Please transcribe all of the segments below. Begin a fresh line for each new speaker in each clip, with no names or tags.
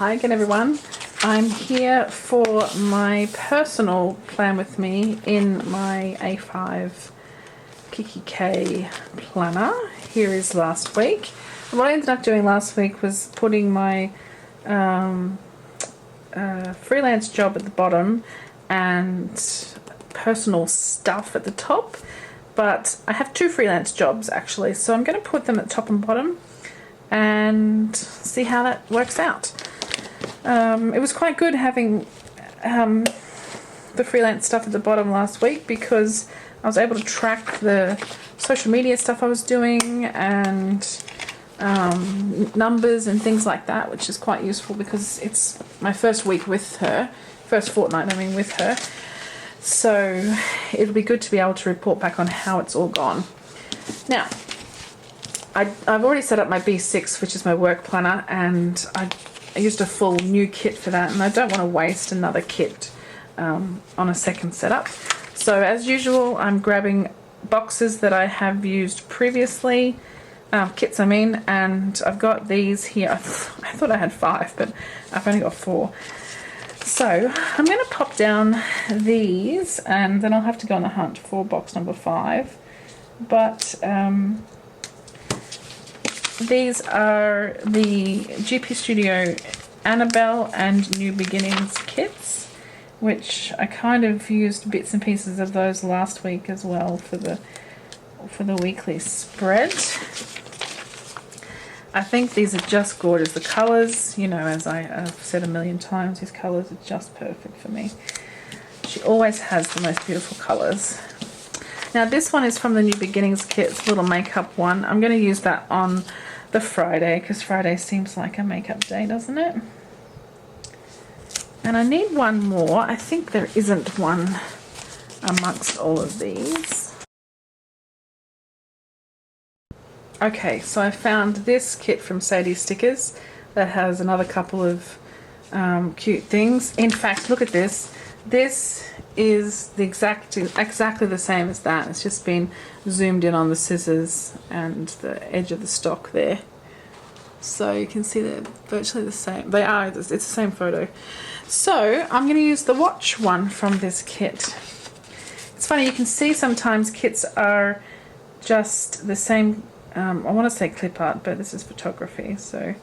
Hi again everyone. I'm here for my personal plan with me in my A5 kikki.K planner. Here is last week. And what I ended up doing last week was putting my freelance job at the bottom and personal stuff at the top. But I have two freelance jobs actually, so I'm going to put them at top and bottom and see how that works out. It was quite good having the freelance stuff at the bottom last week because I was able to track the social media stuff I was doing and numbers and things like that, which is quite useful because it's my first week with her, first fortnight I mean with her. So it'll be good to be able to report back on how it's all gone. Now, I've already set up my B6, which is my work planner, and I used a full new kit for that, and I don't want to waste another kit on a second setup. So as usual, I'm grabbing boxes that I have used previously, kits I mean, and I've got these here. I thought I had 5, but I've only got 4. So I'm going to pop down these, and then I'll have to go on the hunt for box number 5. But these are the GP Studio Annabelle and New Beginnings kits, which I kind of used bits and pieces of those last week as well for the weekly spread. I think these are just gorgeous. The colours, you know, as I've said a million times, these colours are just perfect for me. She always has the most beautiful colours. Now this one is from the New Beginnings kit. It's a little makeup one. I'm going to use that on the Friday because Friday seems like a makeup day, doesn't it? And I need one more. I think there isn't one amongst all of these. Okay, so I found this kit from Sadie Stickers that has another couple of cute things. In fact, look at this. This is exactly the same as that. It's just been zoomed in on the scissors and the edge of the stock there. So you can see they're virtually the same. They are, it's the same photo. So I'm going to use the watch one from this kit. It's funny, you can see sometimes kits are just the same, I want to say clip art, but this is photography. So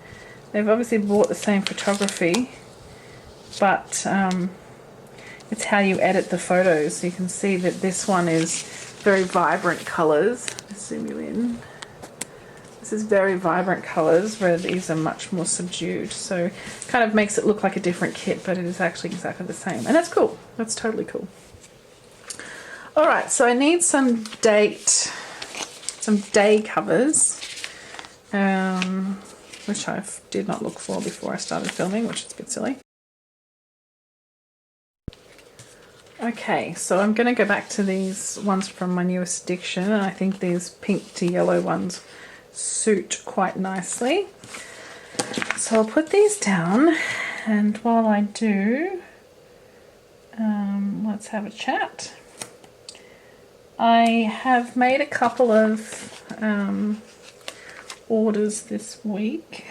they've obviously bought the same photography, but it's how you edit the photos. So you can see that this one is very vibrant colours. Let's zoom you in. This is very vibrant colours, where these are much more subdued. So kind of makes it look like a different kit, but it is actually exactly the same. And that's cool. That's totally cool. Alright, so I need some day covers, which I did not look for before I started filming, which is a bit silly. Okay, so I'm going to go back to these ones from my newest addiction, and I think these pink to yellow ones suit quite nicely. So I'll put these down, and while I do, let's have a chat. I have made a couple of orders this week.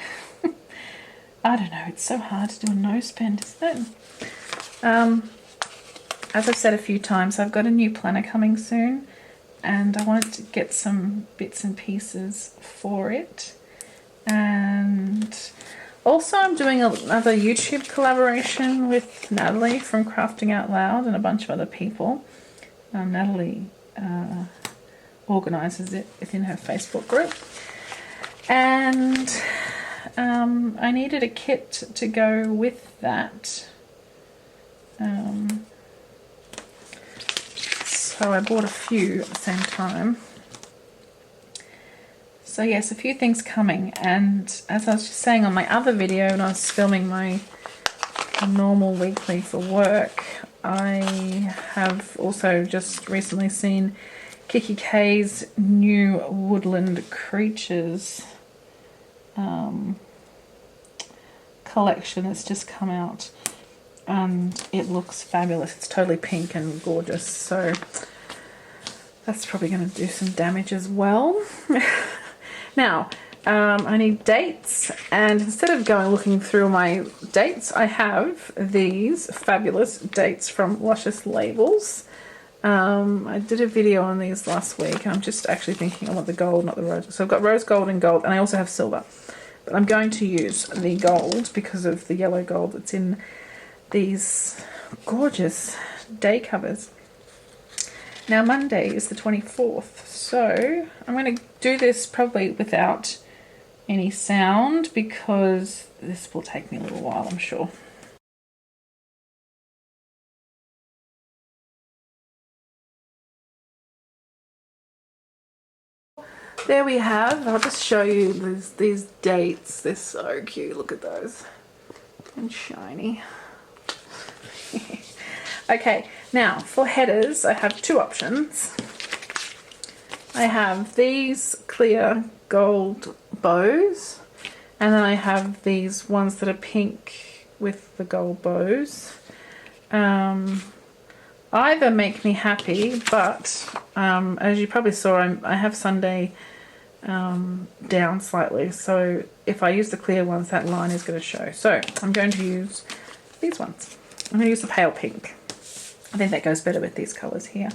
I don't know, it's so hard to do a no spend, isn't it? As I've said a few times, I've got a new planner coming soon, and I wanted to get some bits and pieces for it. And also I'm doing another YouTube collaboration with Natalie from Crafting Out Loud and a bunch of other people. Natalie organises it within her Facebook group. And I needed a kit to go with that. So I bought a few at the same time. So yes, a few things coming, and as I was just saying on my other video when I was filming my normal weekly for work, I have also just recently seen kikki.K's new Woodland Creatures collection that's just come out. And it looks fabulous. It's totally pink and gorgeous, so that's probably going to do some damage as well. Now, I need dates, and instead of going looking through my dates, I have these fabulous dates from Luscious Labels. I did a video on these last week, and I'm just actually thinking I want the gold, not the rose. So I've got rose gold and gold, and I also have silver. But I'm going to use the gold because of the yellow gold that's in these gorgeous day covers. Now Monday is the 24th, so I'm going to do this probably without any sound because this will take me a little while, I'm sure. There we have, I'll just show you these dates. They're so cute, look at those, and shiny. Okay, now for headers I have two options. I have these clear gold bows, and then I have these ones that are pink with the gold bows. Either make me happy, but as you probably saw, I have Sunday down slightly, so if I use the clear ones, that line is going to show. So I'm going to use these ones. I'm going to use the pale pink. I think that goes better with these colours here.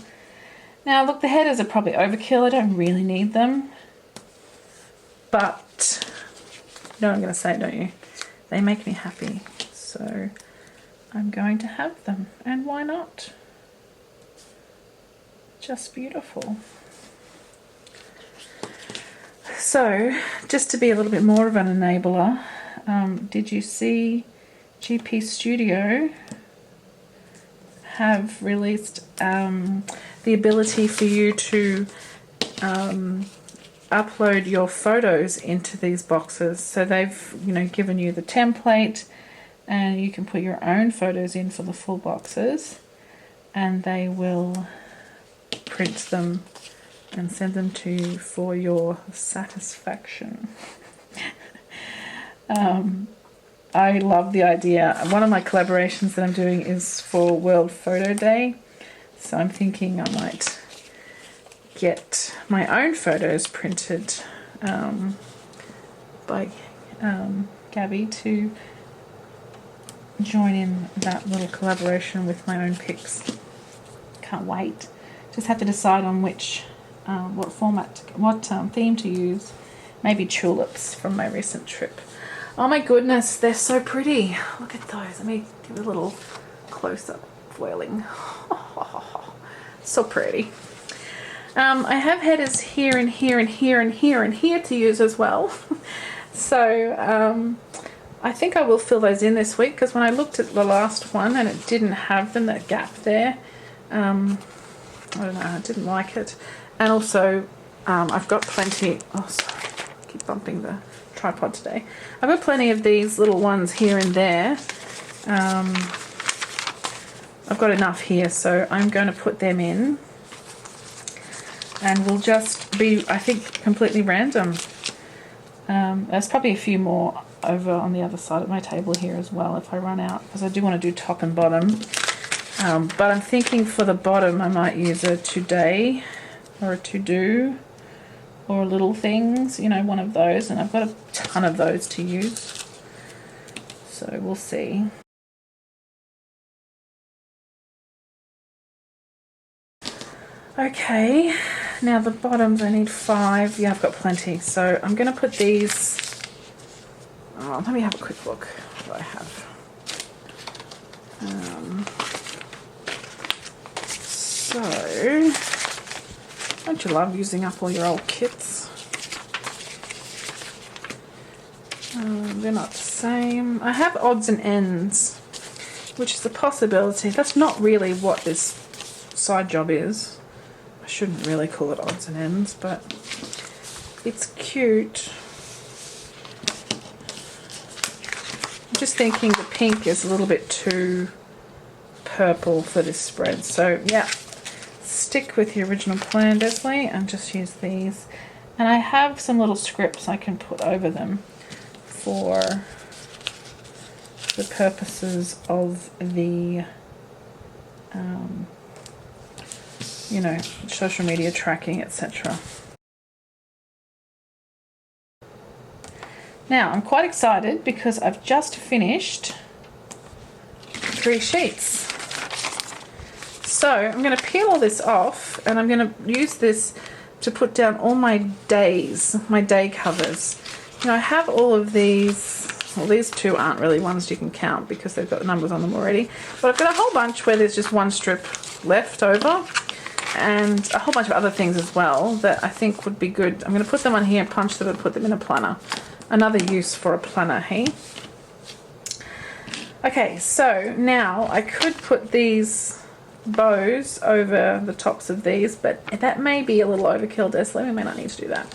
Now look, the headers are probably overkill. I don't really need them, but you know what I'm going to say, don't you? They make me happy, so I'm going to have them, and why not? Just beautiful. So just to be a little bit more of an enabler, did you see GP Studio have released the ability for you to upload your photos into these boxes? So they've, you know, given you the template, and you can put your own photos in for the full boxes, and they will print them and send them to you for your satisfaction. I love the idea. One of my collaborations that I'm doing is for World Photo Day, so I'm thinking I might get my own photos printed by Gabby to join in that little collaboration with my own pics. Can't wait. Just have to decide on which, what format, what theme to use. Maybe tulips from my recent trip. Oh my goodness, they're so pretty. Look at those. Let me give a little close-up foiling. So pretty. I have headers here and here and here and here and here to use as well. So I think I will fill those in this week, because when I looked at the last one and it didn't have them, that gap there, I don't know, I didn't like it. And also I've got plenty, oh sorry, I keep bumping the tripod today. I've got plenty of these little ones here and there. I've got enough here, so I'm going to put them in, and we'll just be, I think, completely random. There's probably a few more over on the other side of my table here as well if I run out, because I do want to do top and bottom. But I'm thinking for the bottom I might use a today or a to-do or little things, you know, one of those, and I've got a ton of those to use, so we'll see. Okay, now the bottoms, I need 5. Yeah, I've got plenty, so I'm going to put these, let me have a quick look what I have. So, don't you love using up all your old kits? They're not the same. I have odds and ends, which is a possibility. That's not really what this side job is. I shouldn't really call it odds and ends, but it's cute. I'm just thinking the pink is a little bit too purple for this spread, so yeah, stick with the original plan, Desley, and just use these. And I have some little scripts I can put over them for the purposes of the you know, social media tracking, etc. Now, I'm quite excited because I've just finished 3 sheets. So I'm going to peel all this off, and I'm going to use this to put down all my days, my day covers. You know, I have all of these. Well, these 2 aren't really ones you can count because they've got the numbers on them already. But I've got a whole bunch where there's just 1 strip left over, and a whole bunch of other things as well that I think would be good. I'm going to put them on here, punch them, and put them in a planner. Another use for a planner, hey? Okay, so now I could put these bows over the tops of these, but that may be a little overkill, Desley. We may not need to do that.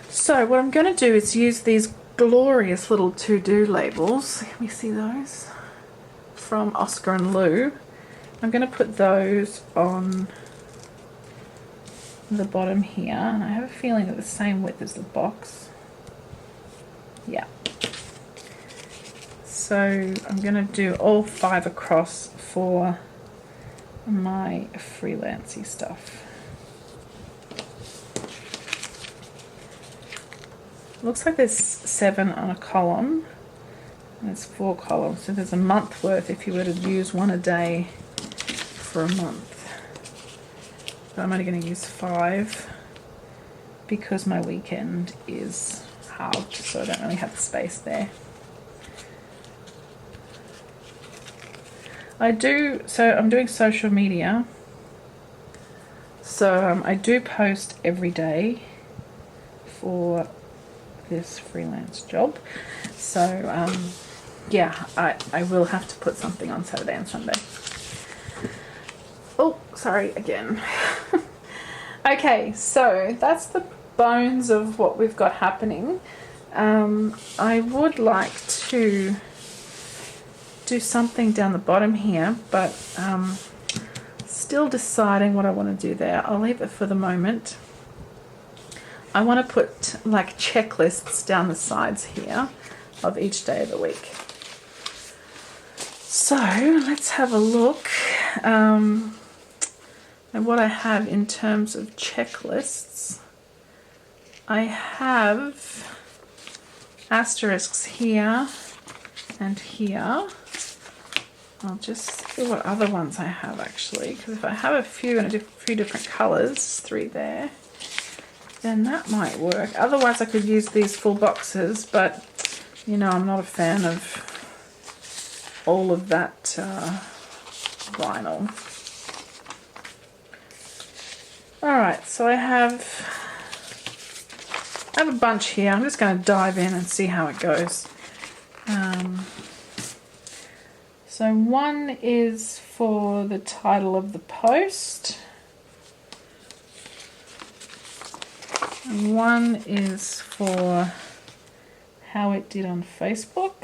So what I'm going to do is use these glorious little to-do labels. Can we see those? From Oscar and Lou. I'm going to put those on the bottom here, and I have a feeling they're the same width as the box. Yeah. So I'm going to do all 5 across for my freelancy stuff. Looks like there's 7 on a column, and it's 4 columns, so there's a month worth if you were to use 1 a day for a month. But I'm only going to use 5 because my weekend is halved, so I don't really have the space there. I'm doing social media, so I do post every day for this freelance job. So yeah, I will have to put something on Saturday and Sunday. Oh, sorry again. Okay, so that's the bones of what we've got happening. I would like to do something down the bottom here, but still deciding what I want to do there. I'll leave it for the moment. I want to put like checklists down the sides here of each day of the week. So let's have a look at what I have in terms of checklists. I have asterisks here and here. I'll just see what other ones I have actually, because if I have a few in a few different colours, 3 there, then that might work. Otherwise I could use these full boxes, but you know, I'm not a fan of all of that vinyl. Alright, so I have a bunch here. I'm just going to dive in and see how it goes. So one is for the title of the post, and one is for how it did on Facebook,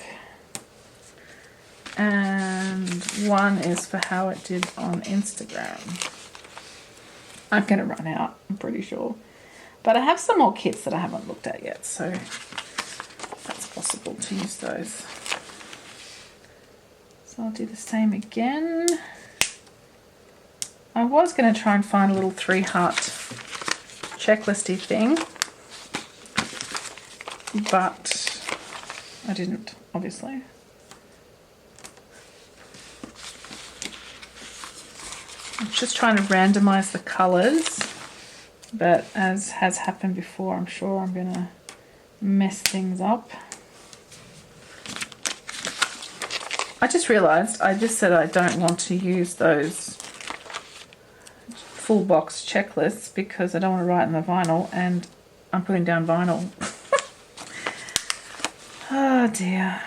and one is for how it did on Instagram. I'm going to run out, I'm pretty sure. But I have some more kits that I haven't looked at yet, so that's possible to use those. So I'll do the same again. I was going to try and find a little 3-heart checklisty thing, but I didn't, obviously. I'm just trying to randomize the colors, but as has happened before, I'm sure I'm going to mess things up. I just realized I just said I don't want to use those full box checklists because I don't want to write in the vinyl, and I'm putting down vinyl. Oh dear.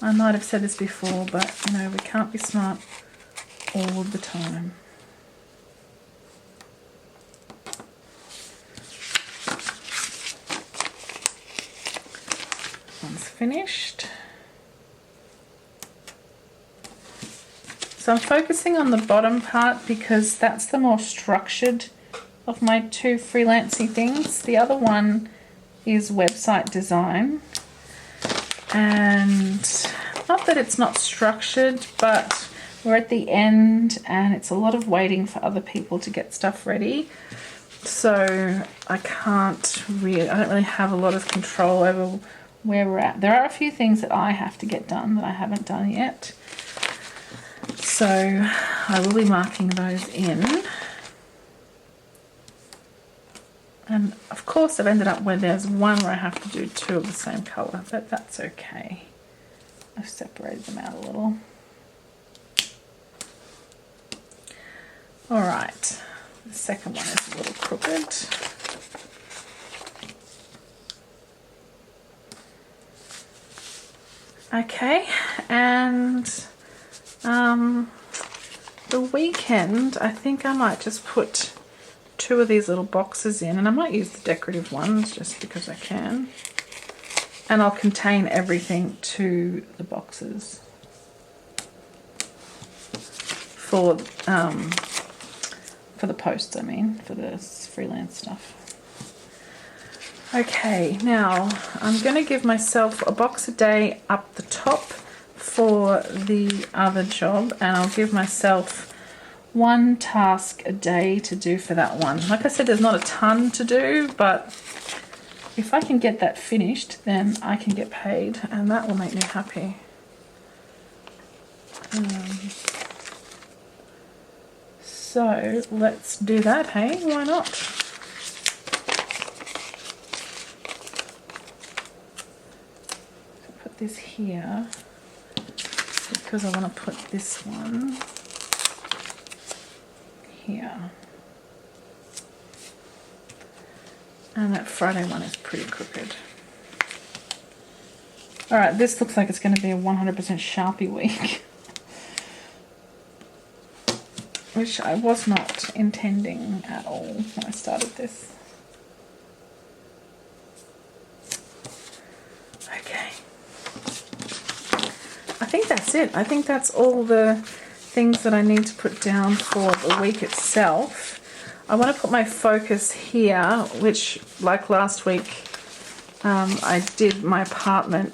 I might have said this before, but you know, we can't be smart all of the time. One's finished. So I'm focusing on the bottom part because that's the more structured of my 2 freelancing things. The other one is website design, and not that it's not structured, but we're at the end and it's a lot of waiting for other people to get stuff ready. So I don't really have a lot of control over where we're at. There are a few things that I have to get done that I haven't done yet. So I will be marking those in. And of course I've ended up where there's one where I have to do two of the same colour, but that's okay. I've separated them out a little. Alright, the second one is a little crooked. Okay, and the weekend, I think I might just put two of these little boxes in, and I might use the decorative ones just because I can. And I'll contain everything to the boxes for the posts, I mean, for the freelance stuff. Okay, now I'm going to give myself a box a day up the top for the other job, and I'll give myself one task a day to do for that one. Like I said, there's not a ton to do, but if I can get that finished, then I can get paid, and that will make me happy. So let's do that, hey? Why not? Put this here because I want to put this one here. And that Friday one is pretty crooked. Alright, this looks like it's going to be a 100% Sharpie week. Which I was not intending at all when I started this. Okay. I think that's it. I think that's all the things that I need to put down for the week itself. I want to put my focus here, which, like last week, I did my apartment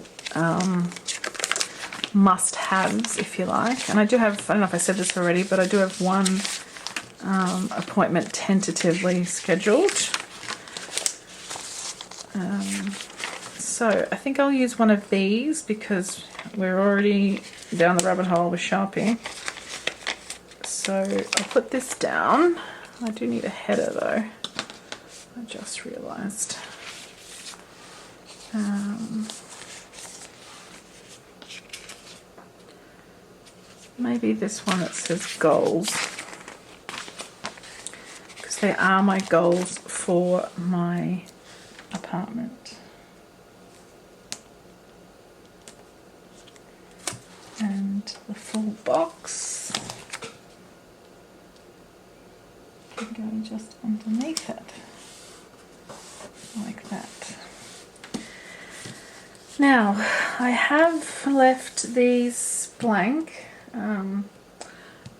must-haves, if you like. And I do have, I don't know if I said this already, but I do have one appointment tentatively scheduled. So I think I'll use one of these because we're already down the rabbit hole with Sharpie. So I'll put this down. I do need a header though, I just realised. Maybe this one that says goals, because they are my goals for my apartment. And the full box can go just underneath it, like that. Now, I have left these blank.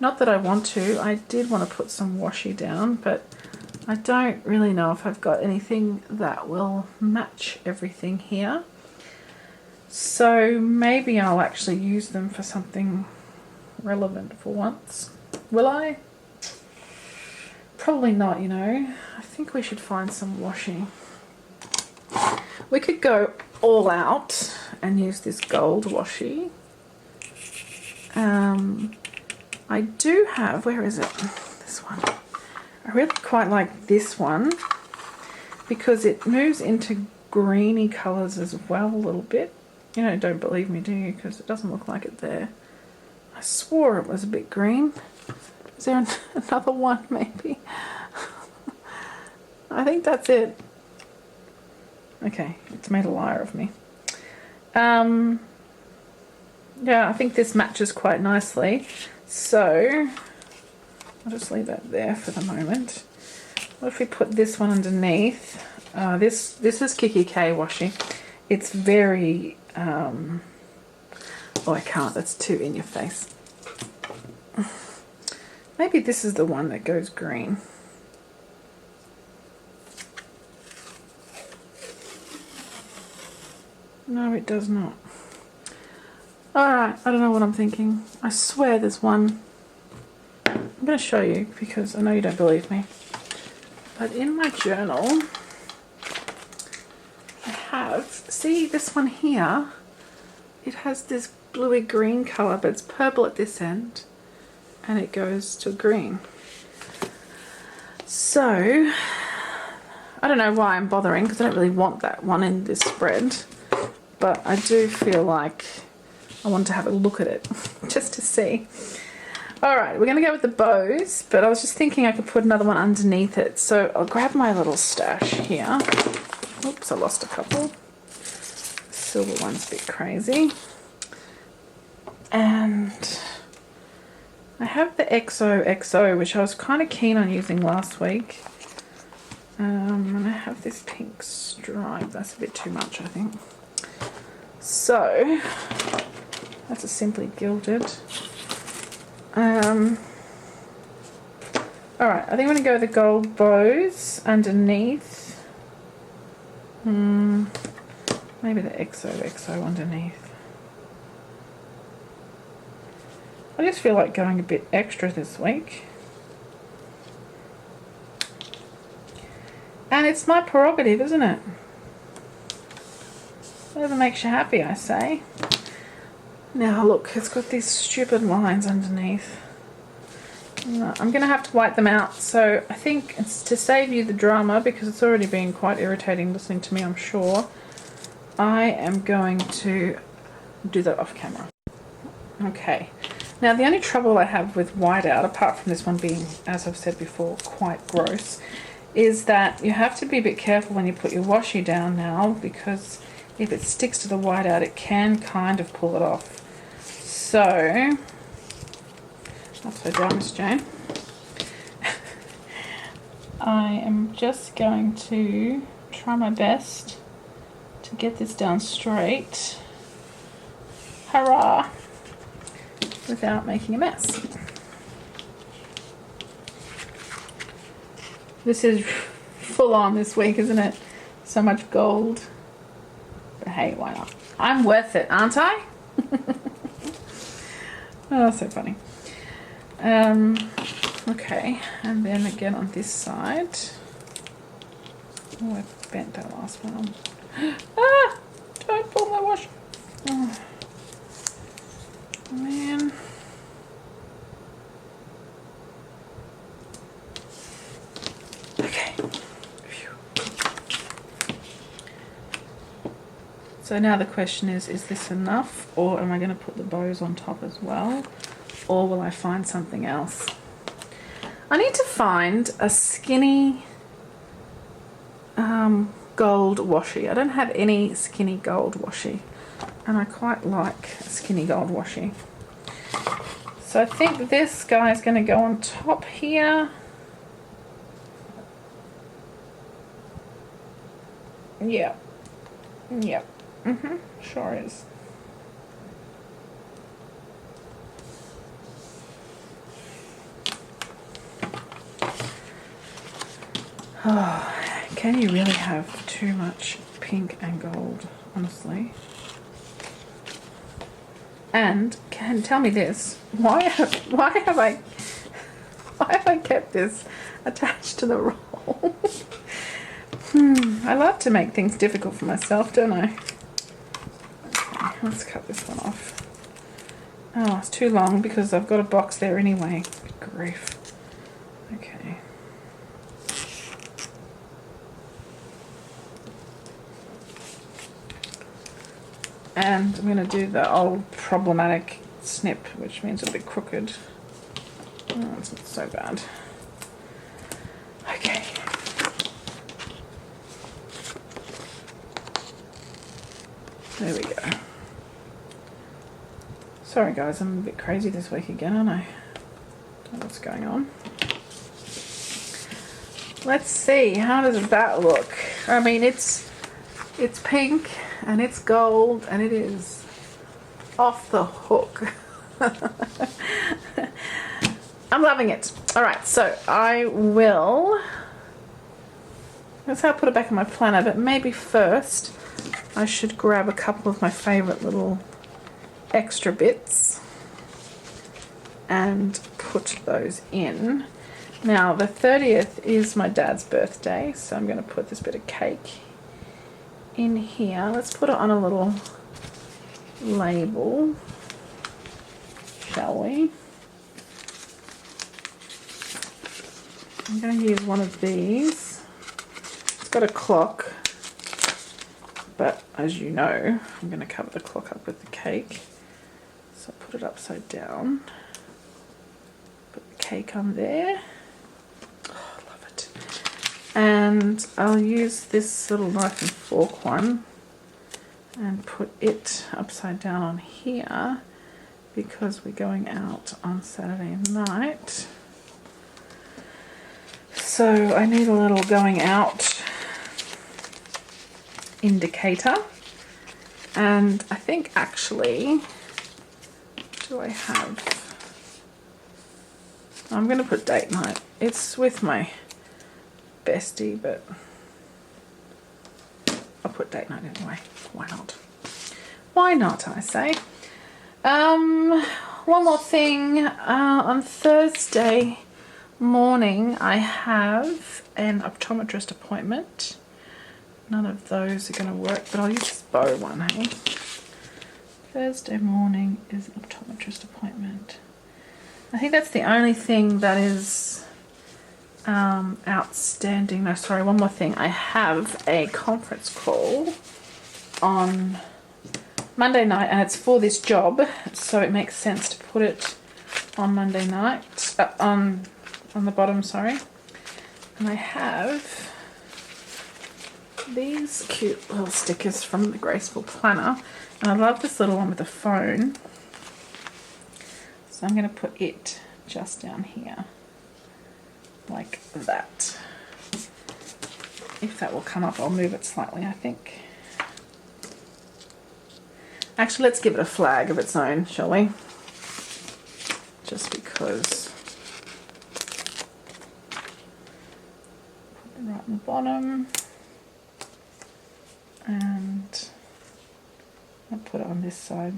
Not that I want to. I did want to put some washi down, but I don't really know if I've got anything that will match everything here. So maybe I'll actually use them for something relevant for once. Will I? Probably not, you know. I think we should find some washi. We could go all out and use this gold washi. I do have, where is it? This one. I really quite like this one because it moves into greeny colours as well a little bit. You know, don't believe me, do you? Because it doesn't look like it there. I swore it was a bit green. Is there another one maybe? I think that's it. Okay, it's made a liar of me. Yeah, I think this matches quite nicely. So I'll just leave that there for the moment. What if we put this one underneath? This is kikki.K washi. It's very oh, I can't, that's too in your face. Maybe this is the one that goes green. No, it does not. Alright, I don't know what I'm thinking. I swear there's one. I'm going to show you because I know you don't believe me. But in my journal, I have, see this one here, it has this bluey green colour, but it's purple at this end and it goes to green. So I don't know why I'm bothering, because I don't really want that one in this spread, but I do feel like I want to have a look at it just to see. Alright, we're going to go with the bows, but I was just thinking I could put another one underneath it. So I'll grab my little stash here. Oops, I lost a couple. The silver one's a bit crazy. And I have the XOXO, which I was kind of keen on using last week. And I have this pink stripe. That's a bit too much, I think. So that's a Simply Gilded. Alright, I think I'm going to go with the gold bows underneath. Maybe the XOXO underneath. I just feel like going a bit extra this week. And it's my prerogative, isn't it? Whatever makes you happy, I say. Now look, it's got these stupid lines underneath. I'm going to have to wipe them out, so I think it's to save you the drama, because it's already been quite irritating listening to me, I'm sure. I am going to do that off camera. Okay. Now the only trouble I have with whiteout, apart from this one being, as I've said before, quite gross, is that you have to be a bit careful when you put your washi down now, because if it sticks to the whiteout, it can kind of pull it off. So, upside down, Miss Jane. I am just going to try my best to get this down straight. Hurrah! Without making a mess. This is full on this week, isn't it? So much gold. But hey, why not? I'm worth it, aren't I? Oh, so funny. Okay, and then again on this side. Oh, I bent that last one. Ah! Don't pull my wash. Oh, man. Okay. Phew. So now the question is this enough, or am I going to put the bows on top as well, or will I find something else? I need to find a skinny gold washi. I don't have any skinny gold washi, and I quite like a skinny gold washi. So I think this guy is going to go on top here. Yeah. Yep. Sure is. Oh, can you really have too much pink and gold, honestly? And can tell me this: why have I kept this attached to the roll? I love to make things difficult for myself, don't I? Okay, let's cut this one off. Oh, it's too long because I've got a box there anyway. Good grief. Okay. And I'm going to do the old problematic snip, which means it'll be crooked. Oh, it's not so bad. Okay. There we go. Sorry guys, I'm a bit crazy this week again, aren't I? Don't know what's going on. Let's see, how does that look? I mean, it's pink and it's gold and it is off the hook. I'm loving it. Alright, so I will, that's how I put it back in my planner, but maybe first I should grab a couple of my favourite little extra bits and put those in. Now the 30th is my dad's birthday, so I'm going to put this bit of cake in here. Let's put it on a little label, shall we? I'm going to use one of these. It's got a clock, but as you know, I'm going to cover the clock up with the cake. So put it upside down. Put the cake on there. Oh, I love it. And I'll use this little knife and fork one and put it upside down on here because we're going out on Saturday night. So I need a little going out indicator, and I think actually, do I have, I'm going to put date night. It's with my bestie, but I'll put date night anyway. Why not? Why not, I say. One more thing. On Thursday morning I have an optometrist appointment. None of those are going to work, but I'll use this bow one, hey? Thursday morning is an optometrist appointment. I think that's the only thing that is outstanding. No, sorry, one more thing. I have a conference call on Monday night, and it's for this job, so it makes sense to put it on Monday night, on the bottom, sorry. And I have these cute little stickers from the Graceful Planner, and I love this little one with a phone, so I'm going to put it just down here like that. If that will come up, I'll move it slightly, I think. Actually, let's give it a flag of its own, shall we? Just because. Put it right on the bottom. And I'll put it on this side,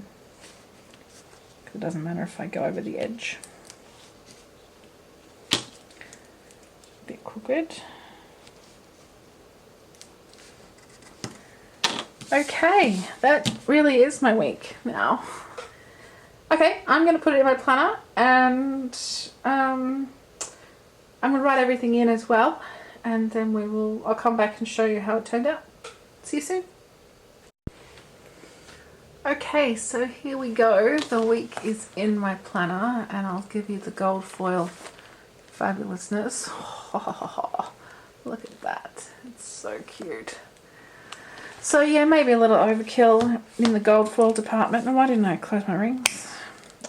because it doesn't matter if I go over the edge. A bit crooked. Okay, that really is my week now. Okay, I'm going to put it in my planner, and I'm going to write everything in as well, and then I'll come back and show you how it turned out. See you soon. Okay, so here we go. The week is in my planner, and I'll give you the gold foil fabulousness. Look at that. It's so cute. So yeah, maybe a little overkill in the gold foil department. And why didn't I close my rings?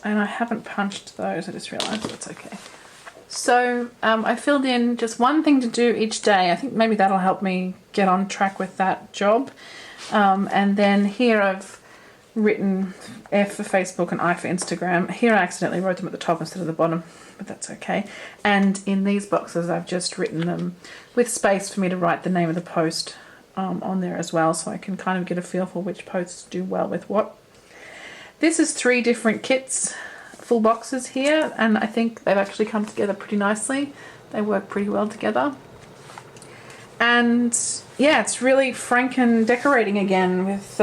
And I haven't punched those, I just realised. That's okay. So I filled in just one thing to do each day. I think maybe that'll help me get on track with that job. And then here I've written F for Facebook and I for Instagram. Here I accidentally wrote them at the top instead of the bottom, but that's okay. And in these boxes I've just written them with space for me to write the name of the post on there as well, so I can kind of get a feel for which posts do well with what. This is 3 different kits, full boxes here, and I think they've actually come together pretty nicely. They work pretty well together. And yeah, it's really Franken decorating again with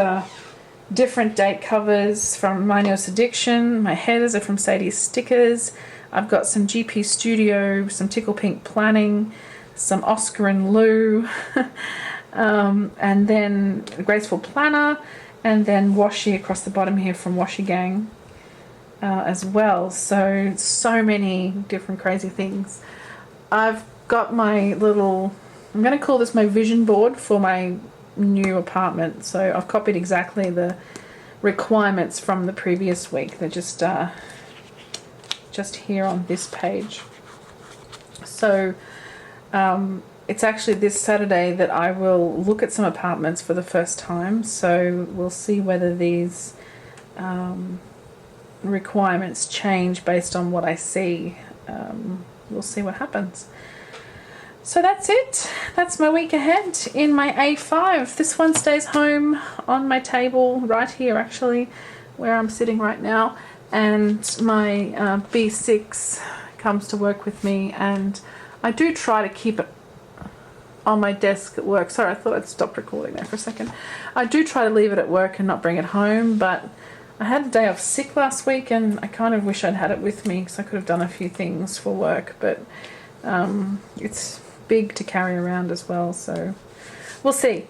different date covers from My Newest Addiction. My headers are from Sadie's Stickers. I've got some GP Studio, some Tickle Pink Planning, some Oscar and Lou, and then Graceful Planner, and then washi across the bottom here from Washi Gang as well. So many different crazy things. I've got my little, I'm going to call this my vision board for my new apartment. So I've copied exactly the requirements from the previous week. They're just here on this page. So it's actually this Saturday that I will look at some apartments for the first time. So we'll see whether these requirements change based on what I see. We'll see what happens. So that's it. That's my week ahead in my A5. This one stays home on my table right here, actually, where I'm sitting right now. And my B6 comes to work with me, and I do try to keep it on my desk at work. Sorry, I thought I'd stopped recording there for a second. I do try to leave it at work and not bring it home, but I had a day off sick last week and I kind of wish I'd had it with me because I could have done a few things for work, but it's big to carry around as well, so we'll see.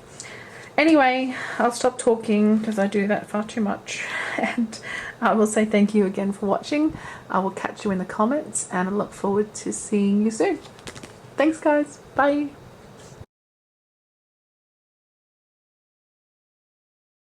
Anyway, I'll stop talking because I do that far too much, and I will say thank you again for watching. I will catch you in the comments and I look forward to seeing you soon. Thanks guys, bye.